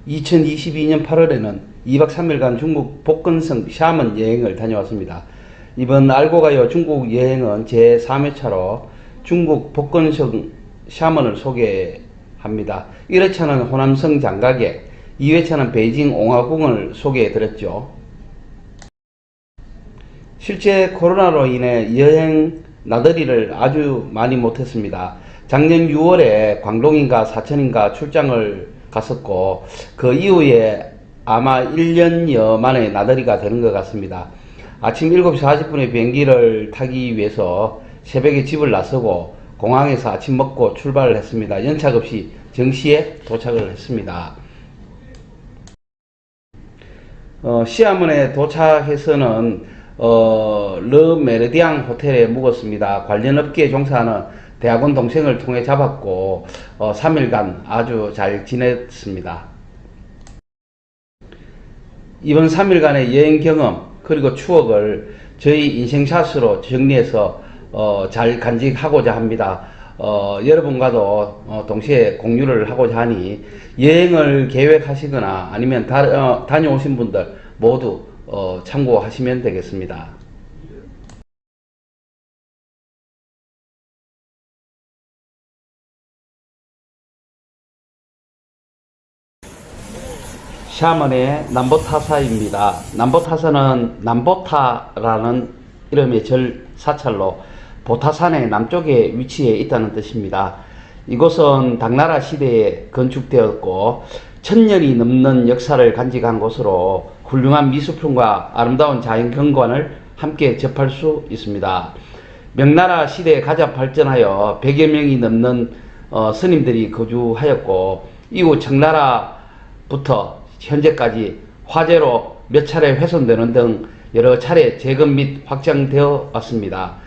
2022년 8월에는 2박 3일간 중국 복건성 샤먼 여행을 다녀왔습니다. 이번 알고 가요 중국 여행은 제 3회차로 중국 복건성 샤먼을 소개합니다. 1회차는 호남성 장가게, 2회차는 베이징 옹화궁을 소개해 드렸죠. 실제 코로나로 인해 여행 나들이를 아주 많이 못했습니다. 작년 6월에 광동인가 사천인가 출장을 갔었고, 그 이후에 아마 1년여 만에 나들이가 되는 것 같습니다. 아침 7시 40분에 비행기를 타기 위해서 새벽에 집을 나서고 공항에서 아침 먹고 출발을 했습니다. 연착 없이 정시에 도착을 했습니다. 시아먼에 도착해서는 르 메르디앙 호텔에 묵었습니다. 관련 업계에 종사하는 대학원 동생을 통해 잡았고 3일간 아주 잘 지냈습니다. 이번 3일간의 여행 경험 그리고 추억을 저희 인생샷으로 정리해서 잘 간직하고자 합니다. 여러분과도 동시에 공유를 하고자 하니 여행을 계획하시거나 아니면 다녀오신 분들 모두 참고하시면 되겠습니다. 샤먼의 남보타사입니다. 남보타사는 남보타라는 이름의 절 사찰로 보타산의 남쪽에 위치해 있다는 뜻입니다. 이곳은 당나라 시대에 건축되었고 1000년이 넘는 역사를 간직한 곳으로 훌륭한 미술품과 아름다운 자연경관을 함께 접할 수 있습니다. 명나라 시대에 가장 발전하여 100여 명이 넘는 스님들이 거주하였고, 이후 청나라부터 현재까지 화재로 몇 차례 훼손되는 등 여러 차례 재건 및 확장되어 왔습니다.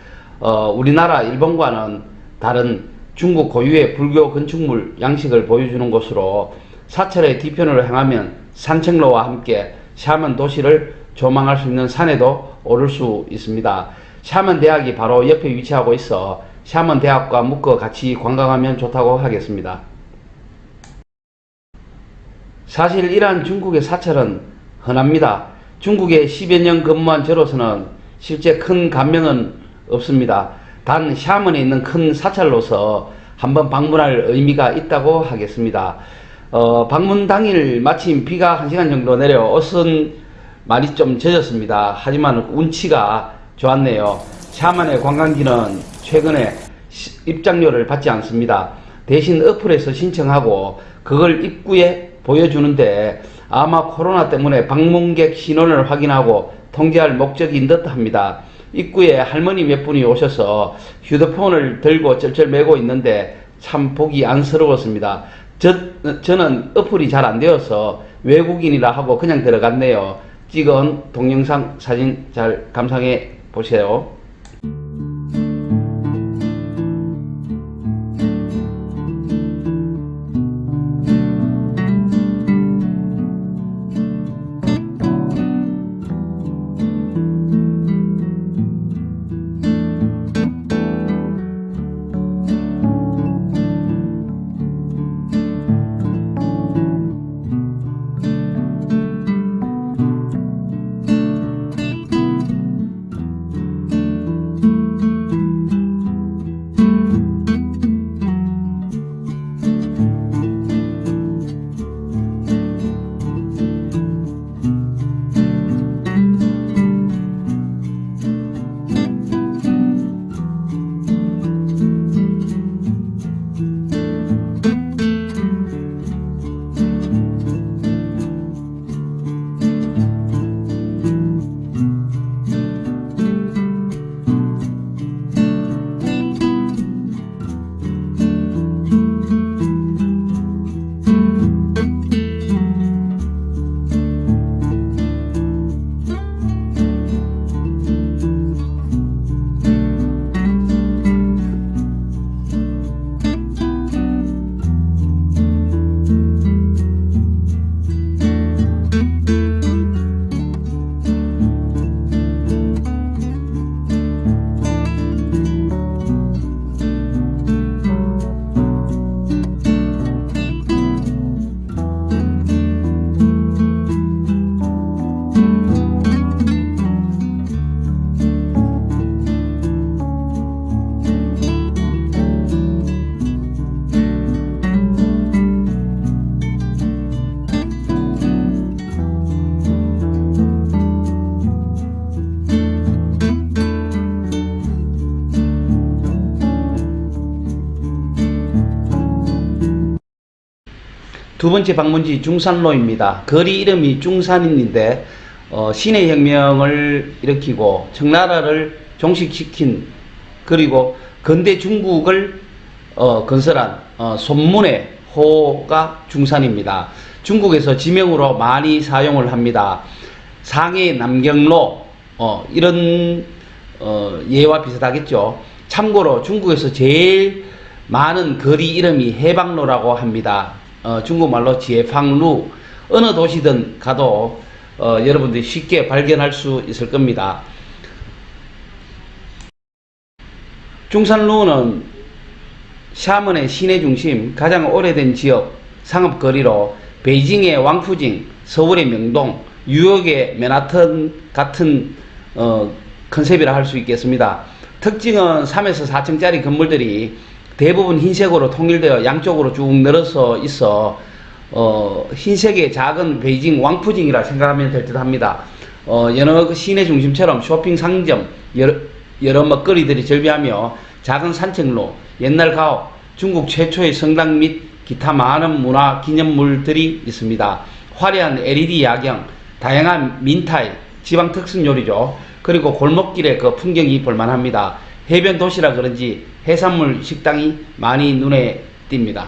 우리나라 일본과는 다른 중국 고유의 불교 건축물 양식을 보여주는 곳으로 사찰의 뒤편으로 향하면 산책로와 함께 샤먼 도시를 조망할 수 있는 산에도 오를 수 있습니다. 샤먼 대학이 바로 옆에 위치하고 있어 샤먼 대학과 묶어 같이 관광하면 좋다고 하겠습니다. 사실 이러한 중국의 사찰은 흔합니다. 중국에 10여 년 근무한 저로서는 실제 큰 감명은 없습니다. 단 샤먼에 있는 큰 사찰로서 한번 방문할 의미가 있다고 하겠습니다. 방문 당일 마침 비가 1시간 정도 내려 옷은 많이 좀 젖었습니다. 하지만 운치가 좋았네요. 샤먼의 관광지는 최근에 입장료를 받지 않습니다. 대신 어플에서 신청하고 그걸 입구에 보여주는데 아마 코로나 때문에 방문객 신원을 확인하고 통제할 목적인 듯 합니다. 입구에 할머니 몇 분이 오셔서 휴대폰을 들고 쩔쩔매고 있는데 참 보기 안쓰러웠습니다. 저는 어플이 잘 안 되어서 외국인이라 하고 그냥 들어갔네요. 찍은 동영상 사진 잘 감상해 보세요. 두 번째 방문지 중산로입니다. 거리 이름이 중산인데 신의 혁명을 일으키고 청나라를 종식시킨, 그리고 근대 중국을 건설한 손문의 호가 중산입니다. 중국에서 지명으로 많이 사용을 합니다. 상해 남경로 이런 예와 비슷하겠죠. 참고로 중국에서 제일 많은 거리 이름이 해방로라고 합니다. 중국말로 지해팡루. 어느 도시든 가도 여러분들이 쉽게 발견할 수 있을 겁니다. 중산루는 샤먼의 시내 중심, 가장 오래된 지역 상업거리로 베이징의 왕푸징, 서울의 명동, 뉴욕의 맨하튼 같은 컨셉이라 할 수 있겠습니다. 특징은 3에서 4층짜리 건물들이 대부분 흰색으로 통일되어 양쪽으로 쭉 늘어서 있어 흰색의 작은 베이징 왕푸징이라 생각하면 될 듯 합니다. 여러 시내 중심처럼 쇼핑 상점, 여러 먹거리들이 절비하며 작은 산책로, 옛날 가옥, 중국 최초의 성당 및 기타 많은 문화 기념물들이 있습니다. 화려한 LED 야경, 다양한 민타일, 지방 특색 요리죠. 그리고 골목길의 그 풍경이 볼만합니다. 해변 도시라 그런지 해산물 식당이 많이 눈에 띕니다.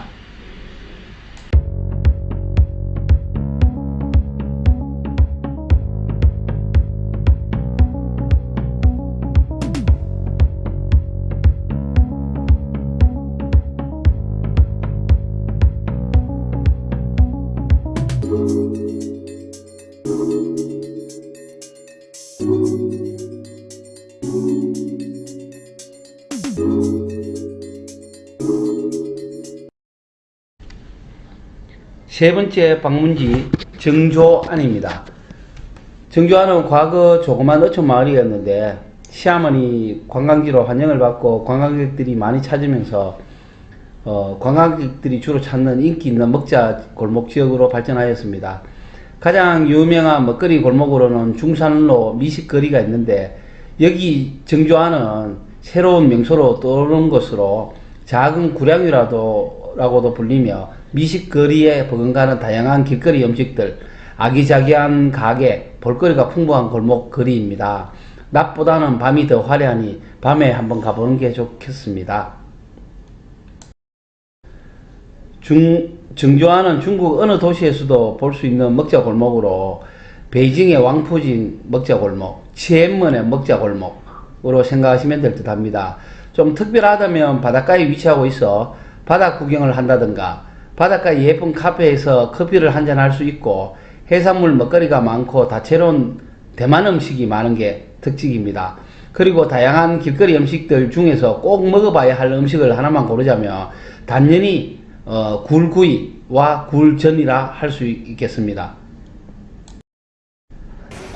세 번째 방문지 정조안입니다. 정조안은 과거 조그만 어촌 마을이었는데 시아머니 관광지로 환영을 받고 관광객들이 많이 찾으면서 관광객들이 주로 찾는 인기 있는 먹자 골목 지역으로 발전하였습니다. 가장 유명한 먹거리 골목으로는 중산로 미식거리가 있는데, 여기 정조안은 새로운 명소로 떠오른 것으로 작은 구량이라고도 불리며 미식거리에 버금가는 다양한 길거리 음식들, 아기자기한 가게, 볼거리가 풍부한 골목 거리입니다. 낮보다는 밤이 더 화려하니 밤에 한번 가보는 게 좋겠습니다. 정조안은 중국 어느 도시에서도 볼 수 있는 먹자 골목으로 베이징의 왕푸징 먹자 골목, 치엔먼의 먹자 골목으로 생각하시면 될 듯 합니다. 좀 특별하다면 바닷가에 위치하고 있어 바다 구경을 한다든가, 바닷가 예쁜 카페에서 커피를 한잔 할 수 있고, 해산물 먹거리가 많고 다채로운 대만 음식이 많은 게 특징입니다. 그리고 다양한 길거리 음식들 중에서 꼭 먹어봐야 할 음식을 하나만 고르자면 단연히 굴구이와 굴전이라 할 수 있겠습니다.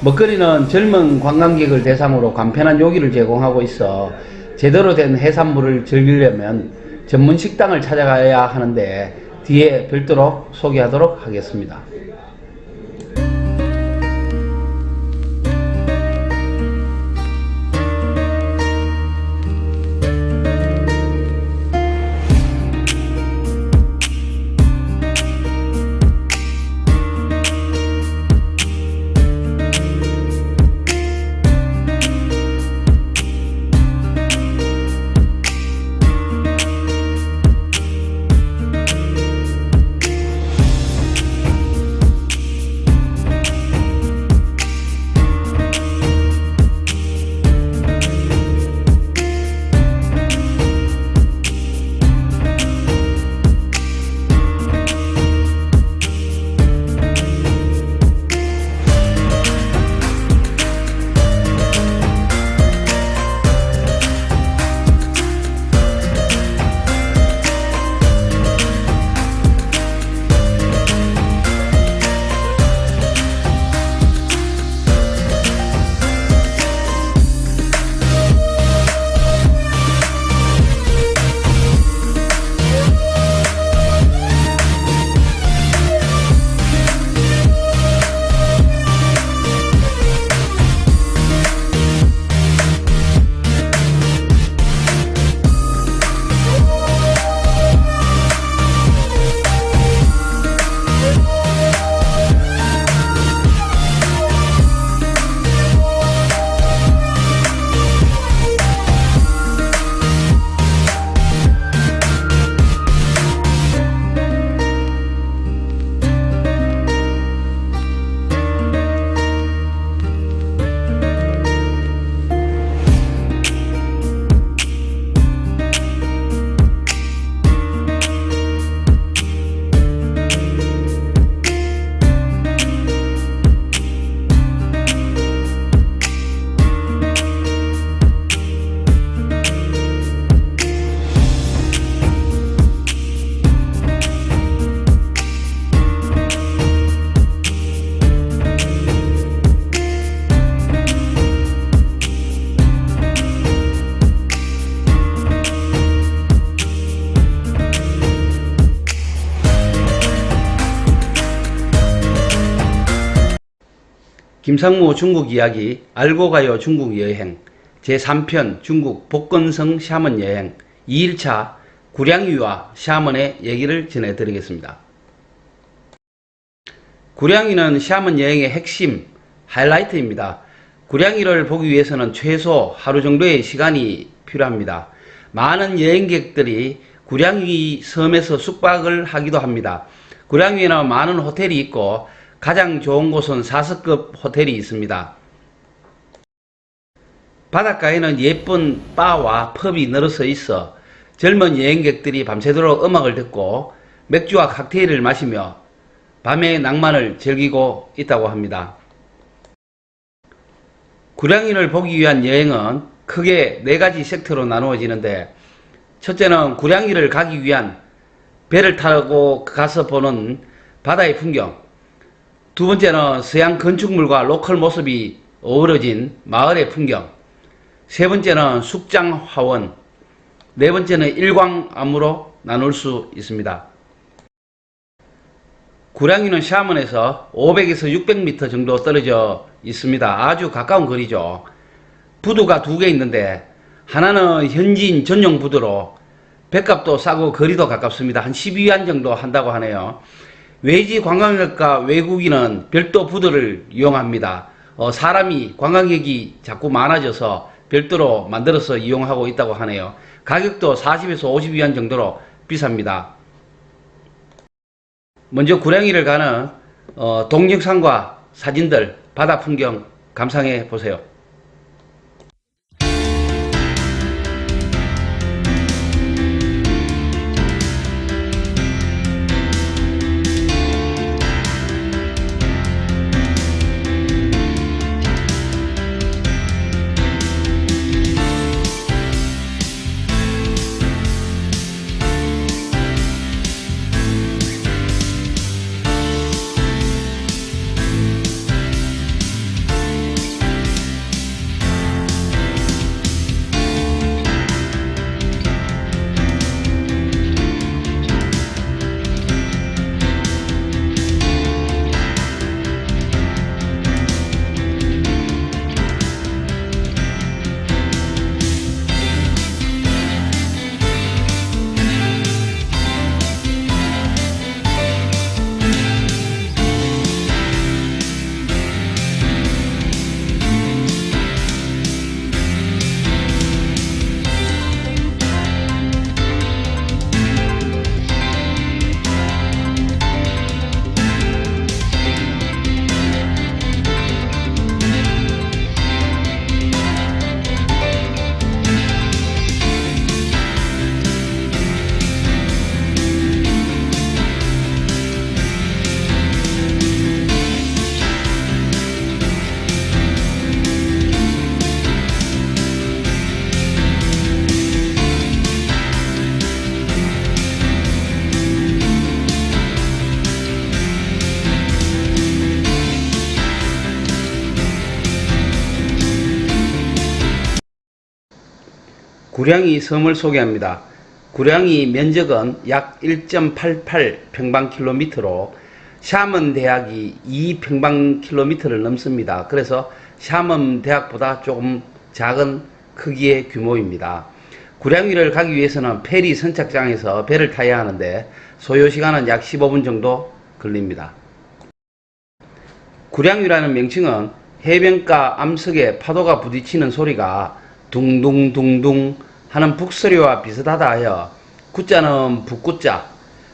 먹거리는 젊은 관광객을 대상으로 간편한 요기를 제공하고 있어 제대로 된 해산물을 즐기려면 전문 식당을 찾아가야 하는데 뒤에 별도로 소개하도록 하겠습니다. 김상무 중국 이야기 알고 가요 중국 여행 제3편 중국 복건성 샤먼 여행 2일차 구량위와 샤먼의 얘기를 전해드리겠습니다. 구량위는 샤먼 여행의 핵심 하이라이트입니다. 구량위를 보기 위해서는 최소 하루 정도의 시간이 필요합니다. 많은 여행객들이 구량위 섬에서 숙박을 하기도 합니다. 구량위에는 많은 호텔이 있고 가장 좋은 곳은 4성급 호텔이 있습니다. 바닷가에는 예쁜 바와 펍이 늘어서 있어 젊은 여행객들이 밤새도록 음악을 듣고 맥주와 칵테일을 마시며 밤의 낭만을 즐기고 있다고 합니다. 구량위를 보기 위한 여행은 크게 4가지 섹터로 나누어지는데, 첫째는 구량위를 가기 위한 배를 타고 가서 보는 바다의 풍경, 두 번째는 서양 건축물과 로컬 모습이 어우러진 마을의 풍경, 세 번째는 숙장 화원, 네 번째는 일광암으로 나눌 수 있습니다. 구량위는 샤먼에서 500에서 600m 정도 떨어져 있습니다. 아주 가까운 거리죠. 부두가 2개 있는데 하나는 현지인 전용 부두로 뱃값도 싸고 거리도 가깝습니다. 한 12위안 정도 한다고 하네요. 외지 관광객과 외국인은 별도 부두를 이용합니다. 사람이 관광객이 자꾸 많아져서 별도로 만들어서 이용하고 있다고 하네요. 가격도 40에서 50위안 정도로 비쌉니다. 먼저 구량위를 가는 동영상과 사진들, 바다 풍경 감상해 보세요. 구량위 섬을 소개합니다. 구량위 면적은 약 1.88평방킬로미터로 샤먼 대학이 2평방킬로미터를 넘습니다. 그래서 샤먼 대학보다 조금 작은 크기의 규모입니다. 구량위를 가기 위해서는 페리 선착장에서 배를 타야 하는데 소요시간은 약 15분 정도 걸립니다. 구량위라는 명칭은 해변가 암석에 파도가 부딪히는 소리가 둥둥둥둥 하는 북소리와 비슷하다 하여 구자는 북구자,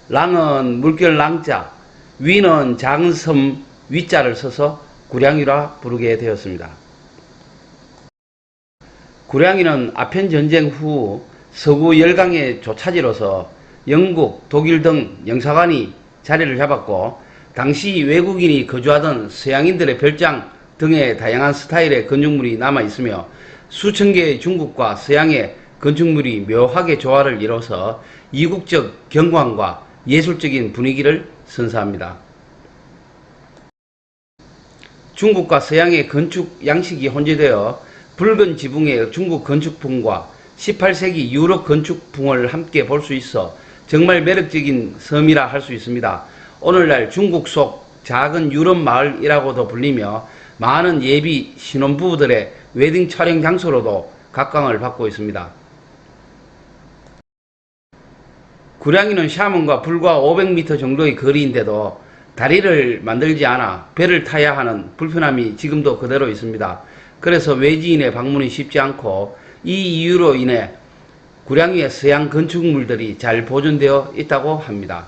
랑은 물결 랑자, 위는 작은 섬 위자를 써서 구량위라 부르게 되었습니다. 구량위는 아편전쟁 후 서구 열강의 조차지로서 영국, 독일 등 영사관이 자리를 잡았고, 당시 외국인이 거주하던 서양인들의 별장 등의 다양한 스타일의 건축물이 남아있으며 수천 개의 중국과 서양의 건축물이 묘하게 조화를 이뤄서 이국적 경관과 예술적인 분위기를 선사합니다. 중국과 서양의 건축 양식이 혼재되어 붉은 지붕의 중국 건축풍과 18세기 유럽 건축풍을 함께 볼 수 있어 정말 매력적인 섬이라 할 수 있습니다. 오늘날 중국 속 작은 유럽 마을이라고도 불리며 많은 예비 신혼부부들의 웨딩 촬영 장소로도 각광을 받고 있습니다. 구량이는 샤먼과 불과 500m 정도의 거리인데도 다리를 만들지 않아 배를 타야 하는 불편함이 지금도 그대로 있습니다. 그래서 외지인의 방문이 쉽지 않고 이 이유로 인해 구량위의 서양 건축물들이 잘 보존되어 있다고 합니다.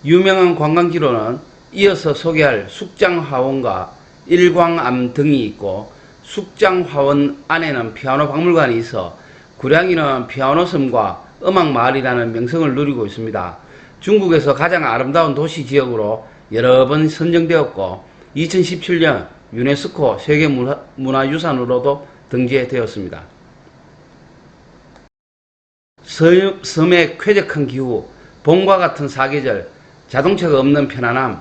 유명한 관광지로는 이어서 소개할 숙장화원과 일광암 등이 있고, 숙장화원 안에는 피아노 박물관이 있어 구량이는 피아노섬과 음악마을이라는 명성을 누리고 있습니다. 중국에서 가장 아름다운 도시 지역으로 여러 번 선정되었고 2017년 유네스코 세계문화유산으로도 등재되었습니다. 섬의 쾌적한 기후, 봄과 같은 사계절, 자동차가 없는 편안함,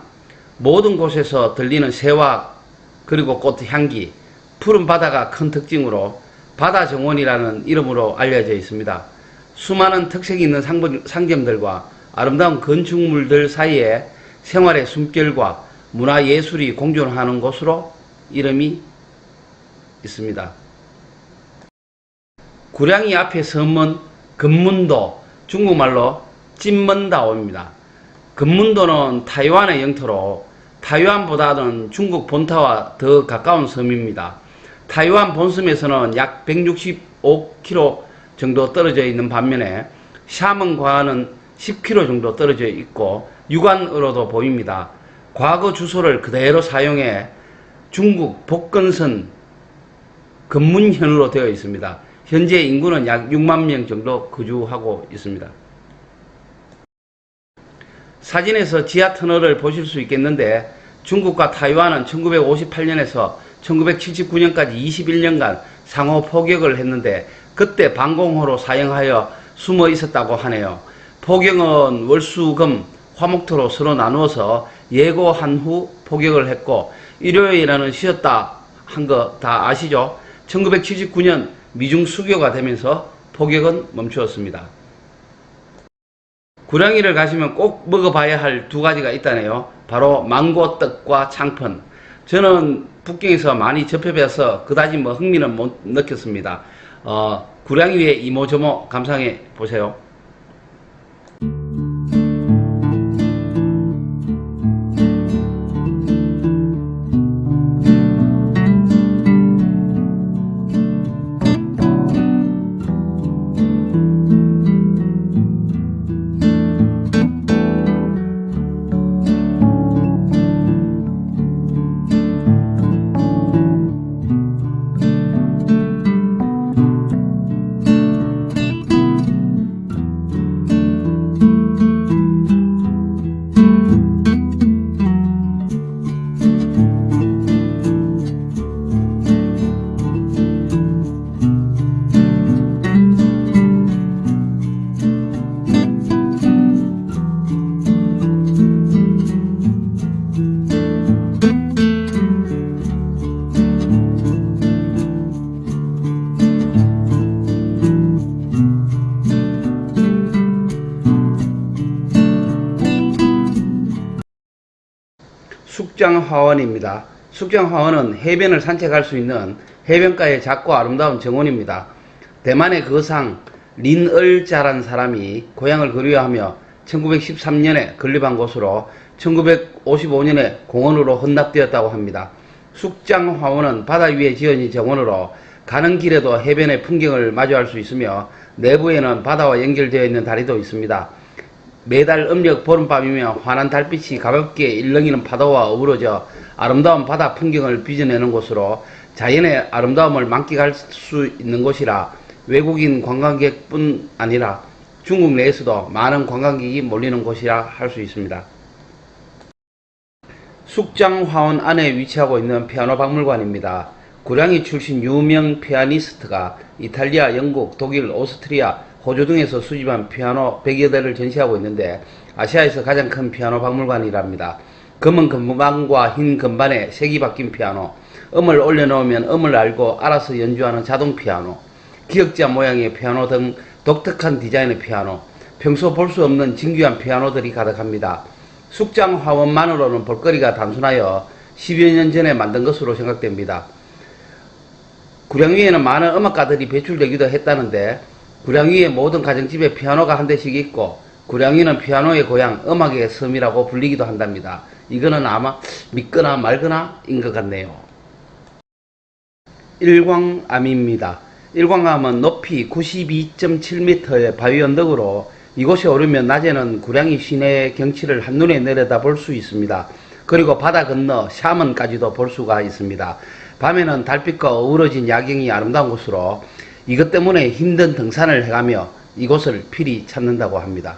모든 곳에서 들리는 새와 그리고 꽃 향기, 푸른 바다가 큰 특징으로 바다정원이라는 이름으로 알려져 있습니다. 수많은 특색이 있는 상점들과 아름다운 건축물들 사이에 생활의 숨결과 문화예술이 공존하는 곳으로 이름이 있습니다. 구량이 앞에 섬은 금문도, 중국말로 찐먼다오입니다. 금문도는 타이완의 영토로 타이완보다는 중국 본타와 더 가까운 섬입니다. 타이완 본섬에서는 약 165km 정도 떨어져 있는 반면에 샤먼과는 10km 정도 떨어져 있고 육안으로도 보입니다. 과거 주소를 그대로 사용해 중국 복건선 금문현으로 되어 있습니다. 현재 인구는 약 6만 명 정도 거주하고 있습니다. 사진에서 지하터널을 보실 수 있겠는데, 중국과 타이완은 1958년에서 1979년까지 21년간 상호 포격을 했는데 그때 방공호로 사용하여 숨어 있었다고 하네요. 포격은 월수금 화목토로 서로 나누어서 예고한 후 포격을 했고, 일요일에는 쉬었다 한 거 다 아시죠? 1979년 미중 수교가 되면서 포격은 멈추었습니다. 구량이를 가시면 꼭 먹어봐야 할 두 가지가 있다네요. 바로 망고떡과 창펀. 저는 북경에서 많이 접해뵈서 그다지 흥미는 못 느꼈습니다. 구량이의 이모저모 감상해 보세요. 숙장화원입니다. 숙장화원은 해변을 산책할 수 있는 해변가의 작고 아름다운 정원입니다. 대만의 거상 린얼자란 사람이 고향을 그리워하며 1913년에 건립한 곳으로 1955년에 공원으로 헌납되었다고 합니다. 숙장화원은 바다 위에 지어진 정원으로 가는 길에도 해변의 풍경을 마주할 수 있으며 내부에는 바다와 연결되어 있는 다리도 있습니다. 매달 음력 보름밤이면 환한 달빛이 가볍게 일렁이는 파도와 어우러져 아름다운 바다 풍경을 빚어내는 곳으로 자연의 아름다움을 만끽할 수 있는 곳이라 외국인 관광객뿐 아니라 중국 내에서도 많은 관광객이 몰리는 곳이라 할 수 있습니다. 숙장화원 안에 위치하고 있는 피아노 박물관입니다. 구량이 출신 유명 피아니스트가 이탈리아, 영국, 독일, 오스트리아, 호주 등에서 수집한 피아노 100여 대를 전시하고 있는데 아시아에서 가장 큰 피아노 박물관이랍니다. 검은 금방과 흰 건반에 색이 바뀐 피아노, 음을 올려놓으면 음을 알고 알아서 연주하는 자동 피아노, 기역자 모양의 피아노 등 독특한 디자인의 피아노, 평소 볼 수 없는 진귀한 피아노들이 가득합니다. 숙장 화원만으로는 볼거리가 단순하여 10여 년 전에 만든 것으로 생각됩니다. 구량위에는 많은 음악가들이 배출되기도 했다는데, 구량위의 모든 가정집에 피아노가 한 대씩 있고, 구량위는 피아노의 고향, 음악의 섬이라고 불리기도 한답니다. 이거는 아마 믿거나 말거나 인 것 같네요. 일광암입니다. 일광암은 높이 92.7m의 바위 언덕으로 이곳에 오르면 낮에는 구량이 시내의 경치를 한눈에 내려다 볼 수 있습니다. 그리고 바다 건너 샤먼까지도 볼 수가 있습니다. 밤에는 달빛과 어우러진 야경이 아름다운 곳으로 이것 때문에 힘든 등산을 해가며 이곳을 필히 찾는다고 합니다.